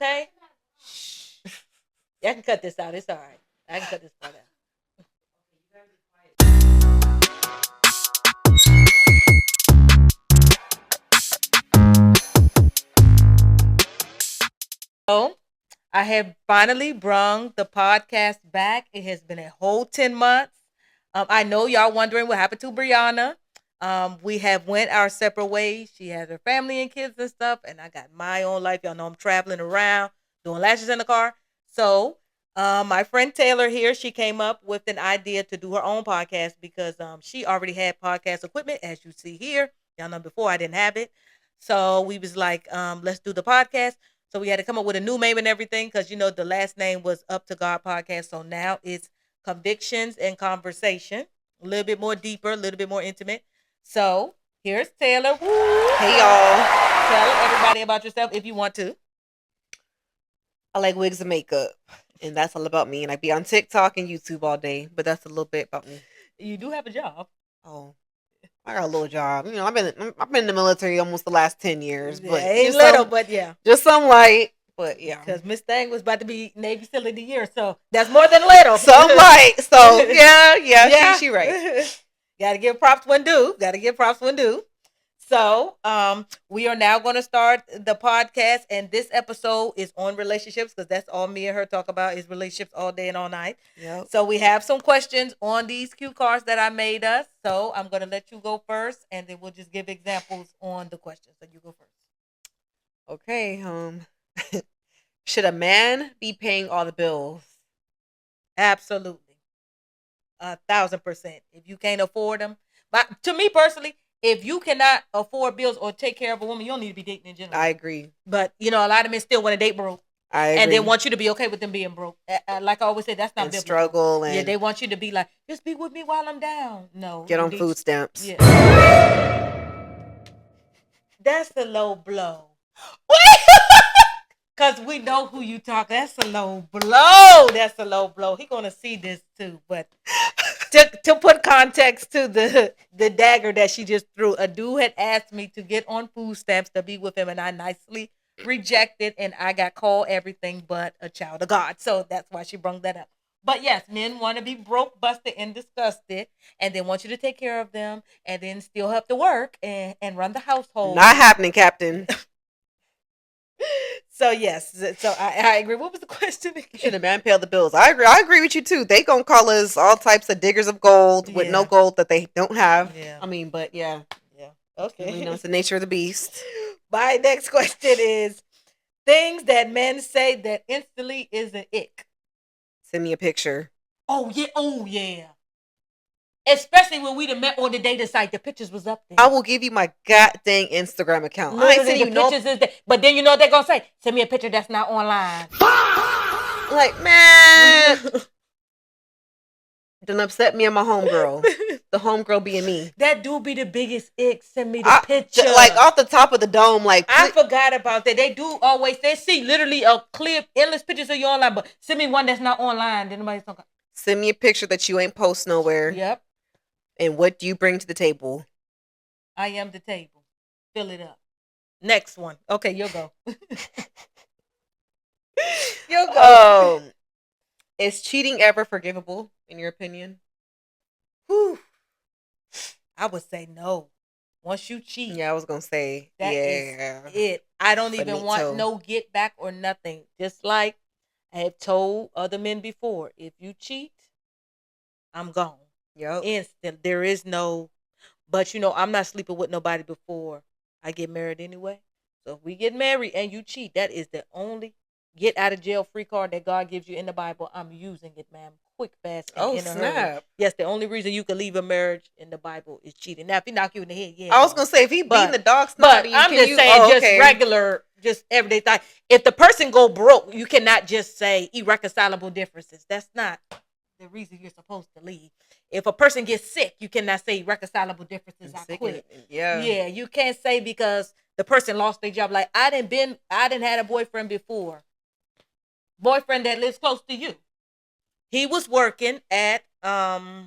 Okay? Shh. I can cut this out. It's all right. I can cut this part out. So, I have finally brung the podcast back. It has been a whole 10 months. I know y'all wondering what happened to Brianna. We have went our separate ways. She has her family and kids and stuff, and I got my own life. Y'all know I'm traveling around, doing lashes in the car. So, my friend Taylor here, she came up with an idea to do her own podcast because she already had podcast equipment, as you see here. Y'all know before I didn't have it. So we was like, let's do the podcast. So we had to come up with a new name and everything because the last name was Up to God Podcast. So now it's Convictions and Conversation. A little bit more deeper, a little bit more intimate. So here's Taylor. Woo! Hey y'all. Tell everybody about yourself if you want to. I like wigs and makeup. And that's all about me. And I be on TikTok and YouTube all day. But that's a little bit about me. You do have a job. Oh. I got a little job. I've been in the military almost the last 10 years. But ain't little, but yeah. Just some light. But yeah. Because Miss Thang was about to be Navy SEAL of the Year, so that's more than little. Some light. So yeah. She right. Gotta give props when due. So, we are now going to start the podcast, and this episode is on relationships because that's all me and her talk about is relationships all day and all night. Yep. So we have some questions on these cue cards that I made us. So I'm going to let you go first, and then we'll just give examples on the questions. So you go first. Okay. Should a man be paying all the bills? Absolutely. 1,000%. If you can't afford them, but to me personally, if you cannot afford bills or take care of a woman, you don't need to be dating in general. I agree. But a lot of men still want to date broke. I agree. And they want you to be okay with them being broke. Like I always say, that's not and biblical. Struggle and yeah, they want you to be like, just be with me while I'm down. No, get on food stamps. Yeah, that's a low blow. Cause we know who you talk. That's a low blow. He gonna see this too. But to put context to the dagger that she just threw, a dude had asked me to get on food stamps to be with him, and I nicely rejected, and I got called everything but a child of God. So that's why she brought that up. But yes, men want to be broke, busted, and disgusted, and they want you to take care of them, and then still have to work and run the household. Not happening, Captain. So yes, so I agree. What was the question again? Should a man pay all the bills? I agree with you too. They gonna call us all types of diggers of gold with no gold that they don't have. Yeah. I mean, but yeah. Okay. It's the nature of the beast. My next question is things that men say that instantly is an ick. Send me a picture. Oh yeah. Especially when we done met on the dating site, the pictures was up there. I will give you my goddamn Instagram account. Literally, I ain't sending you no pictures. But then you know what they're gonna say? Send me a picture that's not online. Like, man, done upset me and my homegirl. The homegirl being me. That do be the biggest ick. Send me the picture. Like off the top of the dome. Like I forgot about that. They do always. They see literally a clear, endless pictures of you online, but send me one that's not online. Then nobody's talking. Send me a picture that you ain't post nowhere. Yep. And what do you bring to the table? I am the table. Fill it up. Next one. Okay, you'll go. You'll go. Is cheating ever forgivable, in your opinion? Whew. I would say no. Once you cheat. Yeah, I was going to say. That is it. I don't even want no get back or nothing. Just like I have told other men before, if you cheat, I'm gone. Yep. Instant. There is no, but I'm not sleeping with nobody before I get married anyway. So if we get married and you cheat, that is the only get out of jail free card that God gives you in the Bible. I'm using it, ma'am. Quick, fast, and in a snap. hurry. Yes, the only reason you can leave a marriage in the Bible is cheating. Now, if he knock you in the head, yeah. I was gonna say if he beating the dog but I'm just saying, just regular, just everyday thing. If the person go broke, you cannot just say irreconcilable differences. That's not the reason you're supposed to leave. If a person gets sick, you cannot say irreconcilable differences. I quit. Yeah, you can't say because the person lost their job. Like I didn't had a boyfriend before. Boyfriend that lives close to you. He was working at Comcast.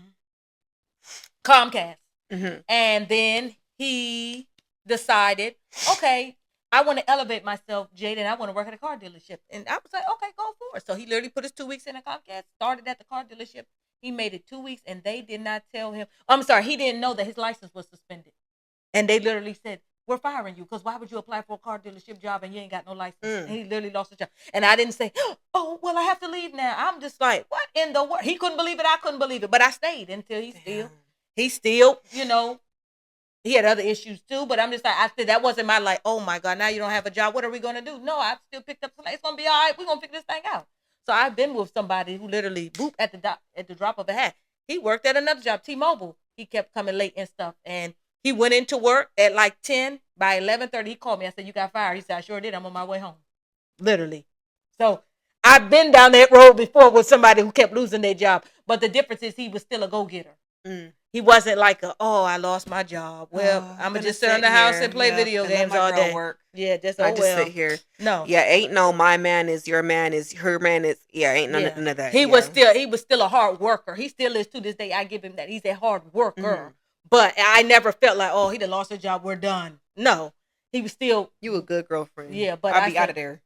Mm-hmm. And then he decided, okay, I want to elevate myself, Jaden. I want to work at a car dealership. And I was like, okay, go for it. So he literally put his 2 weeks in a Comcast, started at the car dealership. He made it 2 weeks, and they did not tell him. I'm sorry, he didn't know that his license was suspended. And they literally said, we're firing you because why would you apply for a car dealership job and you ain't got no license? And he literally lost his job. And I didn't say, oh, well, I have to leave now. I'm just like, what in the world? He couldn't believe it. I couldn't believe it. But I stayed until he still, he had other issues too. But I'm just like, I said, that wasn't my like, oh my God, now you don't have a job. What are we going to do? No, I still picked up something. It's going to be all right. We're going to figure this thing out. So I've been with somebody who literally boop at the drop of a hat. He worked at another job, T-Mobile. He kept coming late and stuff. And he went into work at like 10. By 11:30, he called me. I said, you got fired. He said, I sure did. I'm on my way home. Literally. So I've been down that road before with somebody who kept losing their job. But the difference is he was still a go-getter. He wasn't like, I lost my job. Well, I'm going to just sit in the house and play video games all day. Work. Yeah, just sit here. No. Yeah, ain't no my man is your man is her man is. Yeah, ain't none of that. He was still a hard worker. He still is to this day. I give him that. He's a hard worker. Mm-hmm. But I never felt like, he done lost his job. We're done. No. He was still. You a good girlfriend. Yeah, but I'll be out of there.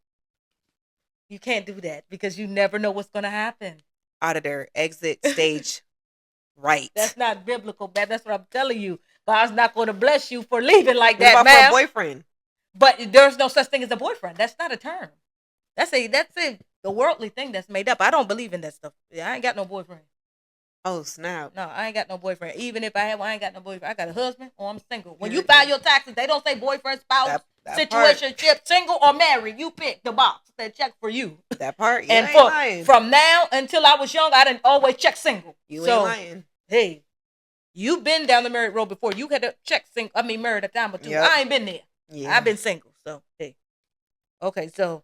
You can't do that because you never know what's going to happen. Out of there. Exit stage right. That's not biblical, man. That's what I'm telling you. God's not going to bless you for leaving like that, man. What about for a boyfriend? But there's no such thing as a boyfriend. That's not a term. That's the worldly thing that's made up. I don't believe in that stuff. Yeah, I ain't got no boyfriend. Oh, snap. No, I ain't got no boyfriend. Even if I have one, I ain't got no boyfriend. I got a husband or I'm single. When you file your taxes, they don't say boyfriend, spouse, situationship, single or married. You pick the box that check for you. That part, and from now until I was young, I didn't always check single. You ain't lying. Hey, you've been down the married road before. You had to check single. I mean, married a time or two. Yep. I ain't been there. Yeah. I've been single. So, hey. Okay, so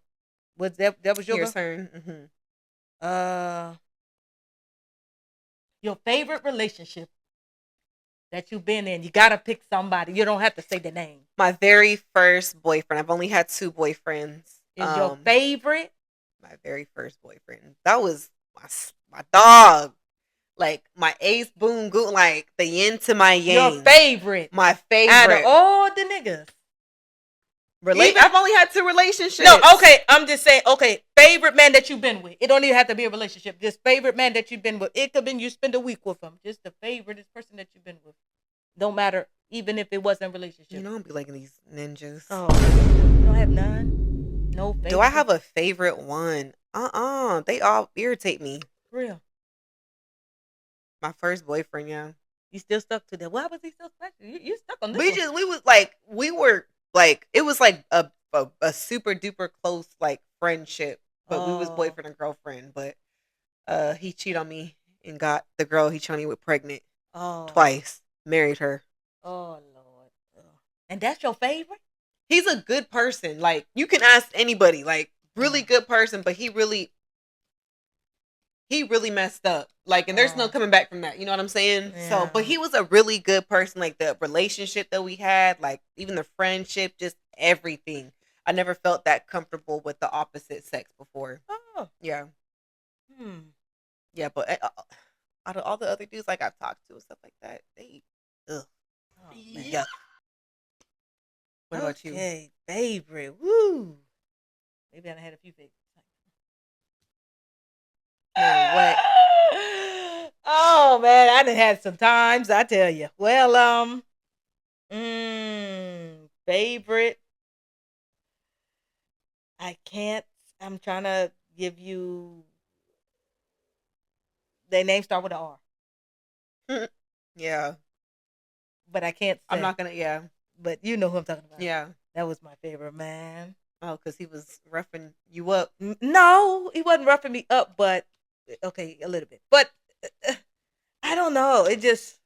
was that was your turn? Mm-hmm. Your favorite relationship that you've been in. You got to pick somebody. You don't have to say the name. My very first boyfriend. I've only had 2 boyfriends. Is your favorite? My very first boyfriend. That was my dog. Like, my ace, boom, goon. Like, the yin to my yang. Your favorite. My favorite. Out of all the niggas. I've only had 2 relationships. No, okay. I'm just saying, okay, favorite man that you've been with. It don't even have to be a relationship. Just favorite man that you've been with. It could have been you spend a week with him. Just the favorite person that you've been with. Don't matter, even if it wasn't a relationship. You know, I'm be liking these ninjas. Oh, you don't have none? No favorite? Do I have a favorite one? They all irritate me. For real? My first boyfriend, yeah. You still stuck to that? Why was he so special? You stuck on this it was like a super duper close like friendship, but we was boyfriend and girlfriend. But he cheated on me and got the girl he cheated on me with pregnant twice. Married her. Oh Lord! And that's your favorite? He's a good person. Like, you can ask anybody. Like, really good person, but he really messed up. Like, and there's no coming back from that. You know what I'm saying? Yeah. So, but he was a really good person. Like, the relationship that we had, like, even the friendship, just everything. I never felt that comfortable with the opposite sex before. Oh. Yeah. Yeah, but out of all the other dudes, like, I've talked to and stuff like that, they, ugh. Oh, yeah. What about you? Okay, favorite. Woo. Maybe I had a few favorites. What? Oh man, I done had some times, I tell you. Well, favorite. I can't. I'm trying to give you. Their names start with an R. Yeah. But I can't say. I'm not gonna. Yeah. But you know who I'm talking about. Yeah. That was my favorite man. Oh, because he was roughing you up. No, he wasn't roughing me up, but okay, a little bit. But I don't know. It just.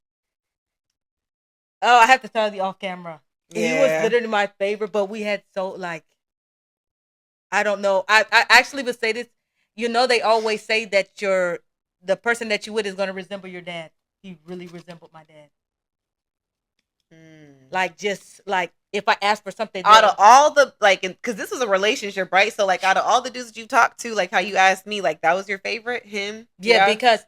Oh, I have to tell you off camera. Yeah. He was literally my favorite, but we had I don't know. I actually would say this. You know, they always say that the person that you with is going to resemble your dad. He really resembled my dad. Like, just like if I ask for something out of all the because this was a relationship, right? So like out of all the dudes that you talked to, like how you asked me, like that was your favorite, him? Yeah, because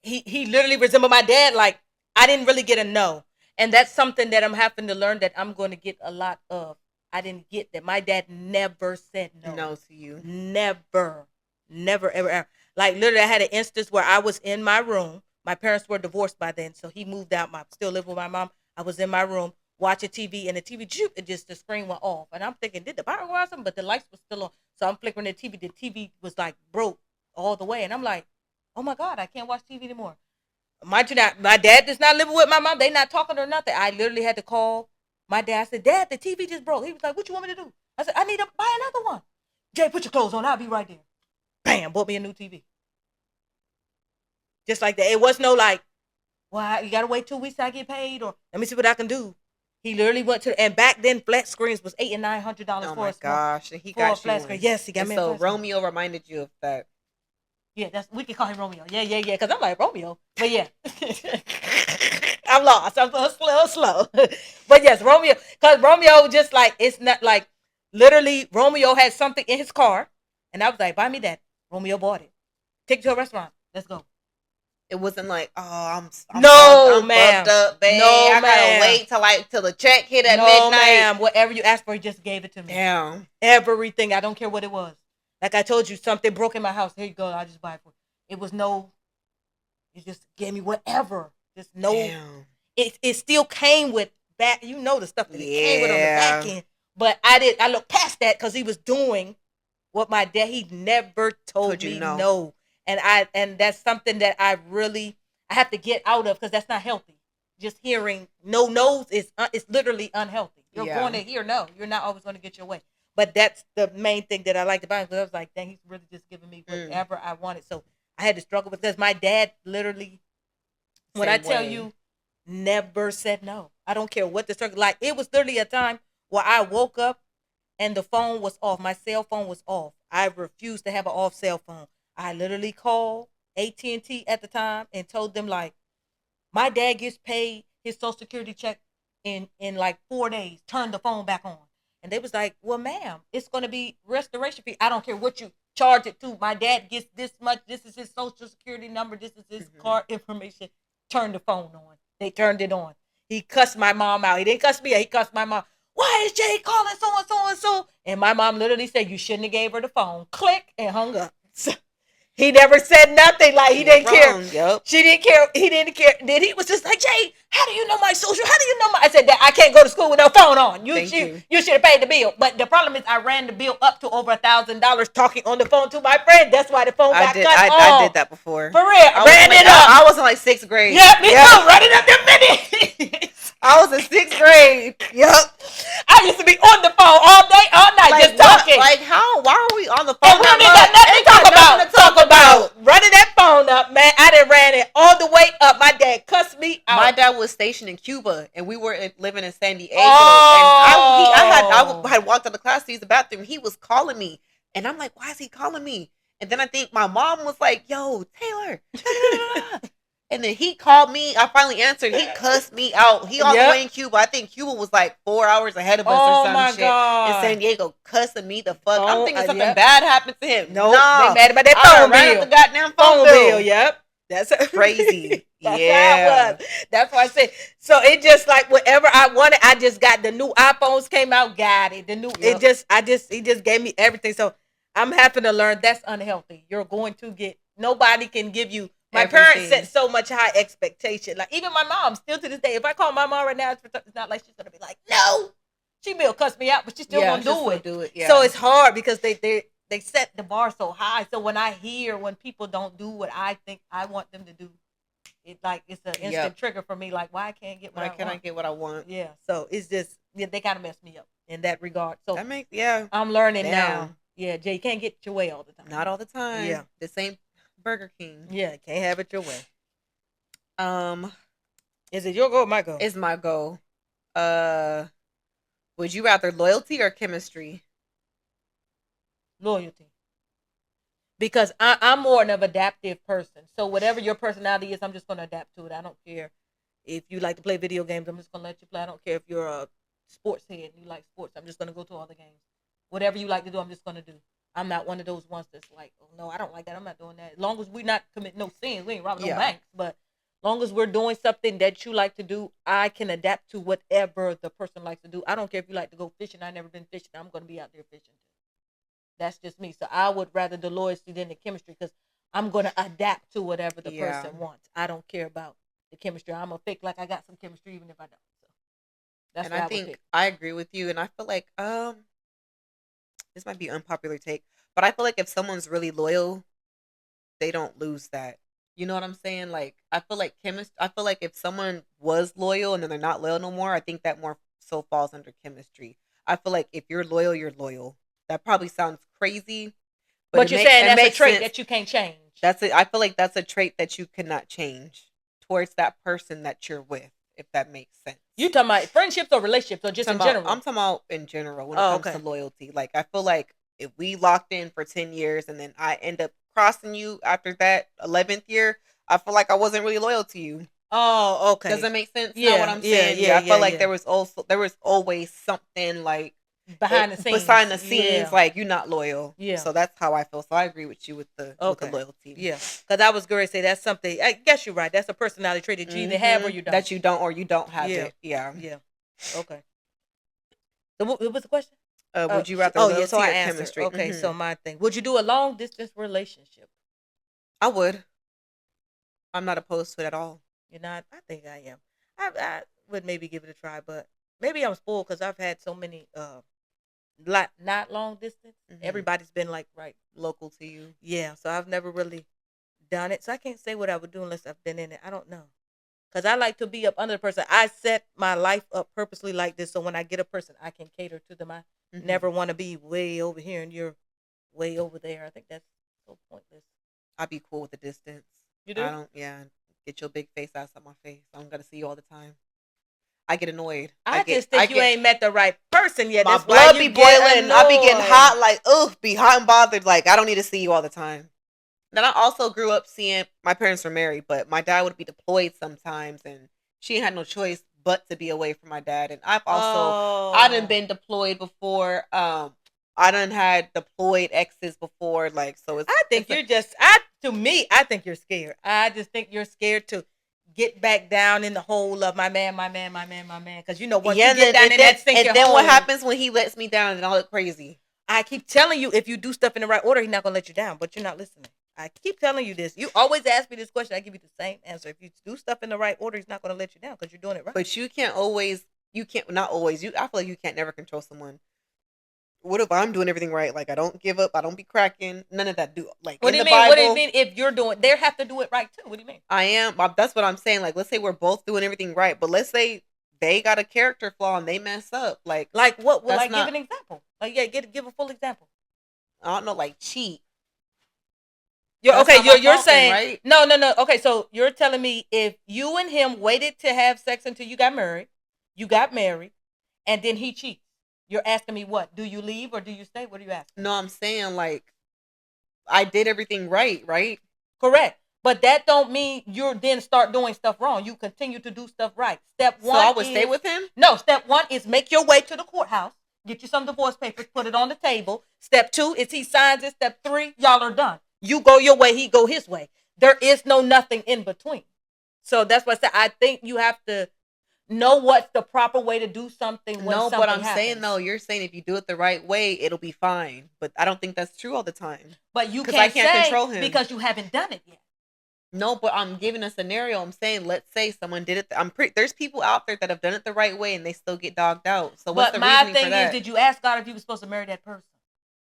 he literally resembled my dad. Like, I didn't really get a no, and that's something that I'm having to learn that I'm going to get a lot of I didn't get that. My dad never said no. No to you. Never. Never, ever, ever. Like, literally, I had an instance where I was in my room. My parents were divorced by then, so he moved out. I still live with my mom. I was in my room watching TV, and the TV, the screen went off. And I'm thinking, did the power go out? But the lights were still on. So I'm flickering the TV. The TV was like broke all the way. And I'm like, oh my God, I can't watch TV anymore. Mind you, not, my dad is not living with my mom. They not talking or nothing. I literally had to call my dad. I said, Dad, the TV just broke. He was like, what you want me to do? I said, I need to buy another one. Jay, put your clothes on. I'll be right there. Bam, bought me a new TV. Just like that. It was no like, well, you got to wait 2 weeks till I get paid, or let me see what I can do. He literally went to, and back then flat screens was $800 and $900 oh for my us. gosh, and he for got a flat screen. one. Yes, he got and me. So Romeo reminded you of that. Yeah, we can call him Romeo. Yeah. Because I'm like Romeo, but yeah, I'm lost. I'm slow. But yes, Romeo. Because Romeo just like it's not like literally Romeo had something in his car, and I was like, buy me that. Romeo bought it. Take it to a restaurant. Let's go. It wasn't like, oh, I'm no, ma'am. Fucked up, babe. No, I gotta wait till the check hit at midnight. No, ma'am. Whatever you asked for, he just gave it to me. Damn. Everything. I don't care what it was. Like I told you, something broke in my house. Here you go. I just buy it for you. It was no. It just gave me whatever. Just no. Damn. It still came with back. You know the stuff that it came with on the back end. But I looked past that because he was doing what my dad. He never told me no. And that's something that I have to get out of because that's not healthy. Just hearing no no's is it's literally unhealthy. You're going to hear no. You're not always going to get your way. But that's the main thing that I liked about him. Because I was like, dang, he's really just giving me whatever I wanted. So I had to struggle with this. My dad literally, when I tell you, never said no. I don't care what the struggle. Like, it was literally a time where I woke up and the phone was off. My cell phone was off. I refused to have an off cell phone. I literally called AT&T at the time and told them, like, my dad gets paid his Social Security check in like 4 days. Turn the phone back on. And they was like, well, ma'am, it's going to be restoration fee. I don't care what you charge it to. My dad gets this much. This is his Social Security number. This is his card information. Turn the phone on. They turned it on. He cussed my mom out. He didn't cuss me out. He cussed my mom. Why is Jay calling so and so and so? And my mom literally said, you shouldn't have gave her the phone. Click, and hung up. He never said nothing. Like, he didn't care. Yep. She didn't care. He didn't care. Then he was just like, Jay, how do you know my social? How do you know my? I said, that I can't go to school with no phone on. You should have paid the bill. But the problem is, I ran the bill up to over $1,000 talking on the phone to my friend. That's why the phone got cut off. I did that before. For real. I ran it up. I was in like 6th grade. Yeah, me too. Running up the minute. I was in 6th grade. Yep. I used to be on the phone all day, all night, like, just talking. Like, how? Why are we on the phone? And we ain't got nothing to talk about. Running that phone up, man. I done ran it all the way up. My dad cussed me out. My dad was stationed in Cuba, and we were living in San Diego. Oh. And I had walked out of class to use the bathroom. He was calling me, and I'm like, why is he calling me? And then I think my mom was like, yo, Taylor. And then he called me. I finally answered. He cussed me out. He all the way in Cuba. I think Cuba was like 4 hours ahead of us or some shit. God. In San Diego, cussing me the fuck. I'm thinking something bad happened to him. No, they mad about that phone bill. The goddamn phone bill. Yep. That's crazy. That's how it was. That's why I said. So it just like whatever I wanted. I just got the new iPhones came out. Got it. The new. Yep. He just gave me everything. So I'm having to learn that's unhealthy. You're going to get. Nobody can give you. My parents set so much high expectation. Like, even my mom, still to this day, if I call my mom right now, it's not like she's going to be like, no. She will cuss me out, but she's still going to do it. Yeah. So it's hard because they set the bar so high. So when I hear when people don't do what I think I want them to do, it's an instant trigger for me. Like, why can't I get what I want? Why can't I get what I want? Yeah. So it's just, they kind of mess me up in that regard. So I'm learning now. Yeah, Jay, you can't get your way all the time. Not all the time. Yeah. The same Burger King. Yeah, can't have it your way. Is it your goal or my goal? It's my goal. Would you rather loyalty or chemistry? Loyalty. Because I'm more of an adaptive person. So whatever your personality is, I'm just going to adapt to it. I don't care if you like to play video games. I'm just going to let you play. I don't care if you're a sports head and you like sports. I'm just going to go to all the games. Whatever you like to do, I'm just going to do. I'm not one of those ones that's like, oh, no, I don't like that. I'm not doing that. As long as we're not committing no sins, we ain't robbing no banks. But Long as we're doing something that you like to do, I can adapt to whatever the person likes to do. I don't care if you like to go fishing. I've never been fishing. I'm going to be out there fishing. That's just me. So I would rather the loyalty than the chemistry because I'm going to adapt to whatever the person wants. I don't care about the chemistry. I'm going to fake like I got some chemistry even if I don't. So that's and I think I agree with you. And I feel like this might be an unpopular take, but I feel like if someone's really loyal, they don't lose that. You know what I'm saying? Like I feel like I feel like if someone was loyal and then they're not loyal no more, I think that more so falls under chemistry. I feel like if you're loyal, you're loyal. That probably sounds crazy, but you're saying that's a trait that you can't change. That's it. I feel like that's a trait that you cannot change towards that person that you're with, if that makes sense. You talking about friendships or relationships or just in general? I'm talking about in general when it comes to loyalty. Like I feel like if we locked in for 10 years and then I end up crossing you after that 11th year, I feel like I wasn't really loyal to you. Oh, okay. Does that make sense? Yeah, know what I'm saying? Yeah. I feel like there was always something like behind the scenes, like you're not loyal. Yeah. So that's how I feel. So I agree with you with the loyalty. Yeah. Because I was going to say that's something. I guess you're right. That's a personality trait that you either have or you don't. That you don't or you don't have it. Yeah. Yeah. Okay. So what was the question? Would you rather loyalty so or I answered. chemistry? Okay. So my thing. Would you do a long distance relationship? I would. I'm not opposed to it at all. You're not? I think I am. I would maybe give it a try, but maybe I'm spoiled because I've had so many not long distance. Mm-hmm. Everybody's been like right local to you. Yeah, so I've never really done it. So I can't say what I would do unless I've been in it. I don't know. Because I like to be up under the person. I set my life up purposely like this so when I get a person, I can cater to them. I never want to be way over here and you're way over there. I think that's so pointless. I'd be cool with the distance. You do? I don't, get your big face outside my face. I'm going to see you all the time. I get annoyed. I just think you ain't met the right person yet. My blood be boiling. I be getting hot, like, be hot and bothered. Like, I don't need to see you all the time. Then I also grew up seeing, my parents were married, but my dad would be deployed sometimes, and she had no choice but to be away from my dad. And I've also, I done been deployed before. I done had deployed exes before. Like, so it's. I think you're to me, I think you're scared. I just think you're scared to get back down in the hole of my man. Because you know once you get down in that sinking hole. And then what happens when he lets me down and I look crazy? I keep telling you, if you do stuff in the right order, he's not gonna let you down. But you're not listening. I keep telling you this. You always ask me this question. I give you the same answer. If you do stuff in the right order, he's not gonna let you down because you're doing it right. But you can't always. Not always. I feel like you can't never control someone. What if I'm doing everything right? Like I don't give up. I don't be cracking. None of that. What do you mean? What do you mean? If you're doing, they have to do it right too. What do you mean? I am. That's what I'm saying. Like, let's say we're both doing everything right, but let's say they got a character flaw and they mess up. Like what? Well, give an example. Like, give a full example. I don't know. Like cheat. You're saying right? No. Okay, so you're telling me if you and him waited to have sex until you got married, and then he cheats. You're asking me what? Do you leave or do you stay? What are you asking? No, I'm saying like I did everything right? Correct. But that don't mean you then start doing stuff wrong. You continue to do stuff right. Step 1 So I would stay with him? No, step 1 is make your way to the courthouse. Get you some divorce papers, put it on the table. Step 2 is he signs it. Step 3, y'all are done. You go your way, he go his way. There is nothing in between. So that's what I said. I think you have to know what's the proper way to do something when something but I'm saying though, you're saying if you do it the right way, it'll be fine. But I don't think that's true all the time. But you can't control him because you haven't done it yet. No, but I'm giving a scenario. I'm saying, let's say someone did it. There's people out there that have done it the right way and they still get dogged out. So what's the reasoning for that? But my thing is, did you ask God if you were supposed to marry that person?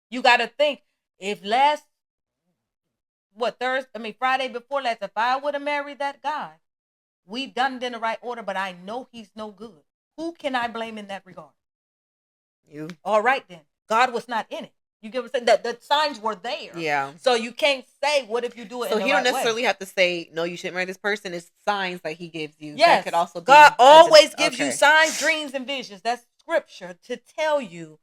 You got to think if Friday before last, if I would have married that guy, we've done it in the right order, but I know he's no good. Who can I blame in that regard? You. All right, then. God was not in it. You get what I'm saying? The signs were there. Yeah. So you can't say, what if you do it in the right way? So he don't necessarily have to say, no, you shouldn't marry this person. It's signs that he gives you. Yes. That could also be God always gives you signs, dreams, and visions. That's scripture to tell you,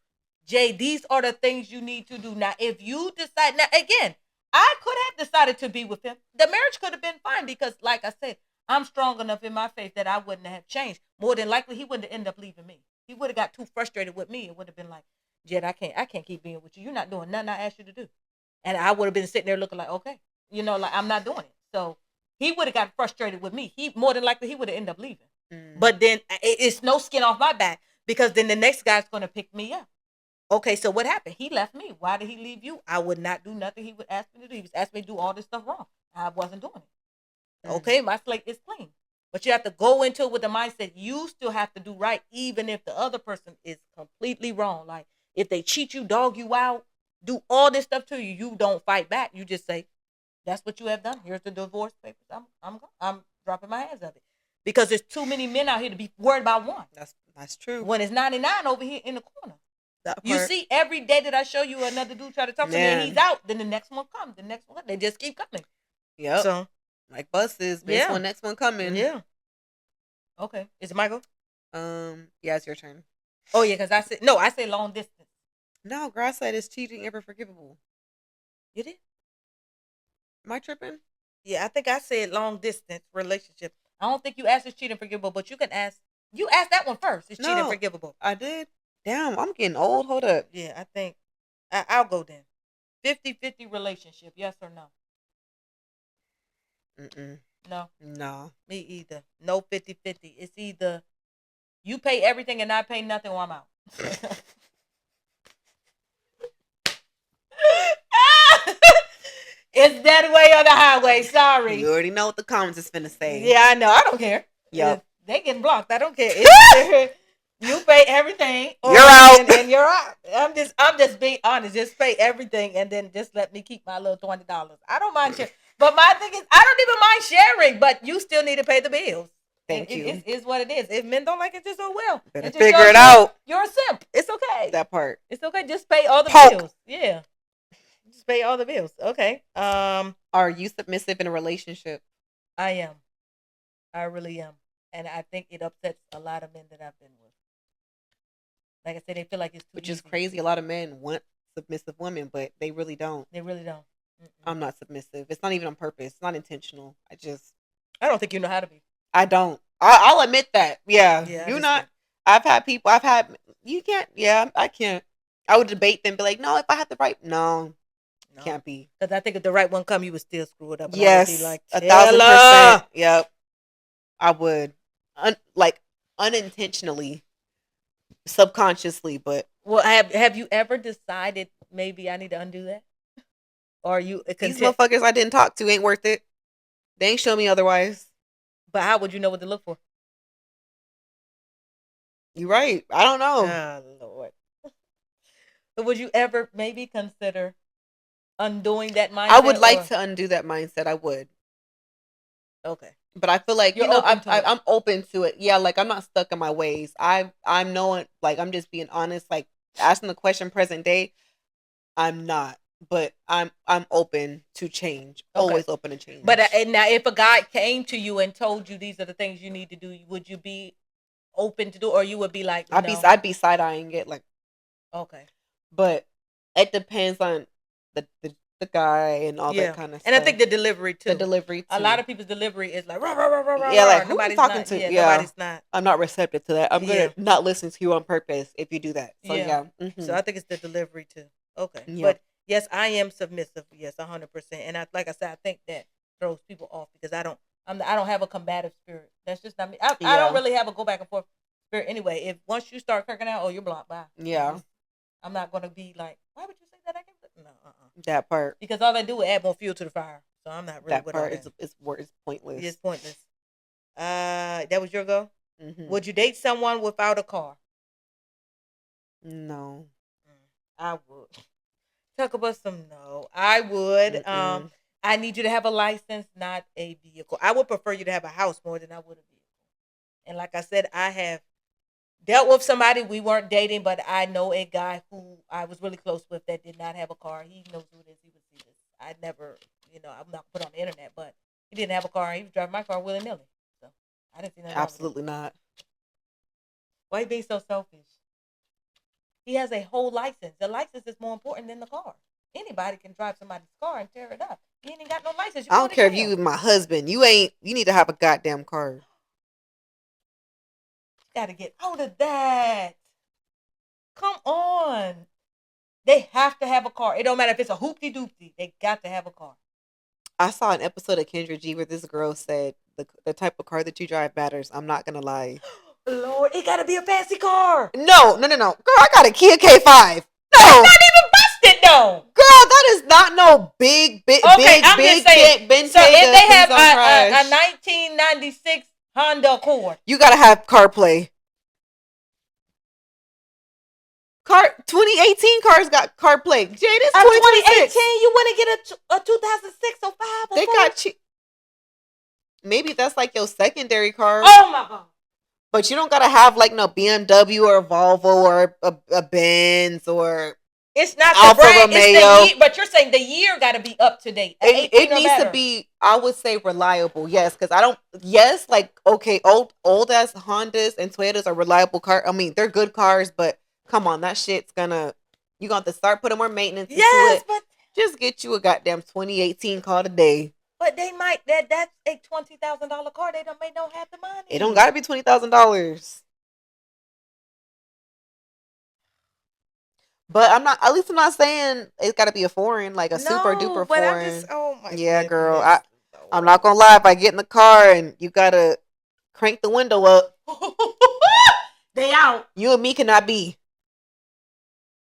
Jay, these are the things you need to do. Now, if you decide, now again, I could have decided to be with him. The marriage could have been fine because, like I said, I'm strong enough in my faith that I wouldn't have changed. More than likely, he wouldn't have ended up leaving me. He would have got too frustrated with me. It would have been like, Jed, I can't keep being with you. You're not doing nothing I asked you to do. And I would have been sitting there looking like, okay, like I'm not doing it. So he would have got frustrated with me. He more than likely he would have ended up leaving. Mm. But then it's no skin off my back because then the next guy's going to pick me up. Okay, so what happened? He left me. Why did he leave you? I would not do nothing he would ask me to do. He was asking me to do all this stuff wrong. I wasn't doing it. Okay, my slate is clean. But you have to go into it with the mindset you still have to do right, even if the other person is completely wrong. Like if they cheat you, dog you out, do all this stuff to you, you don't fight back. You just say, "That's what you have done. Here's the divorce papers. I'm dropping my hands of it." Because there's too many men out here to be worried about one. That's true. When it's 99 over here in the corner. You see, every day that I show you another dude try to talk to me and he's out, then the next one comes. The next one, they just keep coming. Yep. So, like buses, next one coming. Yeah. Okay. Is it Michael? Yeah, it's your turn. Oh yeah, because I say long distance. No, girl, I said is cheating ever forgivable? You did? Am I tripping? Yeah, I think I said long distance relationship. I don't think you asked is cheating forgivable, but you can ask. You asked that one first. Is cheating forgivable? I did. Damn, I'm getting old. Hold up. Yeah, I think I'll go then. 50-50 relationship, yes or no? No. No. Me either. No 50-50. It's either you pay everything and I pay nothing or I'm out. It's that way on the highway. Sorry. You already know what the comments is finna say. Yeah, I know. I don't care. Yep. They getting blocked. I don't care. You pay everything. You're out. And you're out. I'm just being honest. Just pay everything and then just let me keep my little $20. I don't mind sharing. But my thing is, I don't even mind sharing, but you still need to pay the bills. Thank you. It is what it is. If men don't like it, just oh well. Better figure it out. You're a simp. It's okay. That part. It's okay. Just pay all the bills. Yeah. Just pay all the bills. Okay. Are you submissive in a relationship? I am. I really am. And I think it upsets a lot of men that I've been with. Like I said, they feel like it's too Which easy. is crazy. A lot of men want submissive women, but they really don't. They really don't. I'm not submissive. It's not even on purpose. It's not intentional. I don't think you know how to be. I don't. I'll admit that. Yeah. You're not. You can't. Yeah, I can't. I would debate them, be like, no, if I had the right. No. Can't be. Because I think if the right one come, you would still screw it up. Yes. I would be like, 1,000%. Yep. I would. Unintentionally. Subconsciously, but. Well, have you ever decided maybe I need to undo that? Or are you these motherfuckers I didn't talk to ain't worth it. They ain't show me otherwise. But how would you know what to look for? You're right. I don't know. Oh, Lord. But would you ever maybe consider undoing that mindset? I would like to undo that mindset. I would. Okay. But I feel like, I'm open to it. Yeah, like I'm not stuck in my ways. I'm knowing, like I'm just being honest. Like asking the question present day, I'm not. But I'm open to change. Okay. Always open to change. But now, if a guy came to you and told you these are the things you need to do, would you be open to do, or you would be like, I'd be side eyeing it, like. Okay. But it depends on the guy and all that kind of stuff. And I think the delivery too. A lot of people's delivery is like, rah, rah, rah, rah, yeah, like nobody's talking to. Yeah, nobody's not. I'm not receptive to that. I'm gonna not listen to you on purpose if you do that. So yeah. So I think it's the delivery too. Okay. Yeah. But yes, I am submissive. Yes, 100%. And like I said, I think that throws people off because I don't have a combative spirit. That's just not me. I don't really have a go back and forth spirit anyway. If once you start cracking out, you're blocked. Bye. Yeah. I'm not gonna be like, why would you say that? No. That part. Because all they do is add more fuel to the fire. So I'm not really that part. It's pointless. It's pointless. That was your go. Mm-hmm. Would you date someone without a car? No. I would. Talk about some no. I would. Mm-mm. I need you to have a license, not a vehicle. I would prefer you to have a house more than I would a vehicle. And like I said, I have dealt with somebody, we weren't dating, but I know a guy who I was really close with that did not have a car. He knows who it is. He would see this. I never, I'm not put on the internet, but he didn't have a car. He was driving my car willy-nilly. So I didn't see nothing. Absolutely not. Why are you being so selfish? He has a whole license. The license is more important than the car. Anybody can drive somebody's car and tear it up. You ain't even got no license. I don't care if you my husband. You need to have a goddamn car. Got to get out of that. Come on. They have to have a car. It don't matter if it's a hoopty-doopty. They got to have a car. I saw an episode of Kendra G where this girl said the type of car that you drive matters. I'm not gonna lie. Lord, it gotta be a fancy car. No. Girl, I got a Kia K5. That's No. not even busted though. Girl, that is not no big, Okay, I'm just saying. Bentayga. So if they have Please don't a crash. 1996 Honda Accord, You gotta have CarPlay. 2018 cars got CarPlay. Jay, this a 2026. 2018, you wouldn't get a 2006 or 5 or They 4? got cheap. Maybe that's like your secondary car. Oh my God. But you don't gotta have like no BMW or a Volvo or a Benz or It's not Alfa the brand, Romeo. it's the year, but you're saying the year got to be up to date. It needs to be, I would say, reliable. Yes, because I don't. Yes, like okay, old ass Hondas and Toyotas are reliable cars. I mean, they're good cars, but come on, that shit's gonna. You got to start putting more maintenance into it. But just get you a goddamn 2018 car today. But they might that's a $20,000 car. They don't have the money. It don't gotta be $20,000. But I'm not. At least I'm not saying it's got to be a foreign, like a super duper but foreign. I'm just, oh my yeah, goodness. girl. I'm not gonna lie. If I get in the car and you gotta crank the window up, they out. You and me cannot be.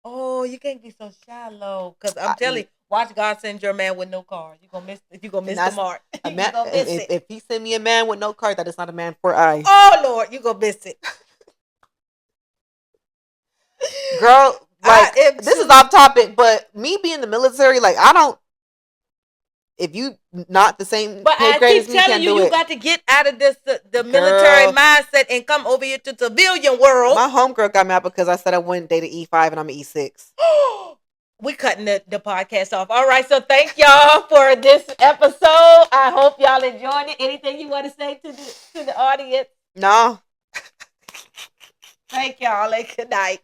Oh, you can't be so shallow. Cause I'm telling you, watch God send your man with no car. You gonna miss the mark. If he send me a man with no car, that is not a man for I. Oh Lord, you gonna miss it, girl. Like this is off topic, but me being in the military, like I don't. If you not the same pay grade as me, can't do it. You got to get out of this the military mindset and come over here to civilian world. My homegirl got mad because I said I wouldn't date an E5 and I'm an E6. We cutting the podcast off. All right, so thank y'all for this episode. I hope y'all enjoyed it. Anything you want to say to the audience? No. Thank y'all and good night.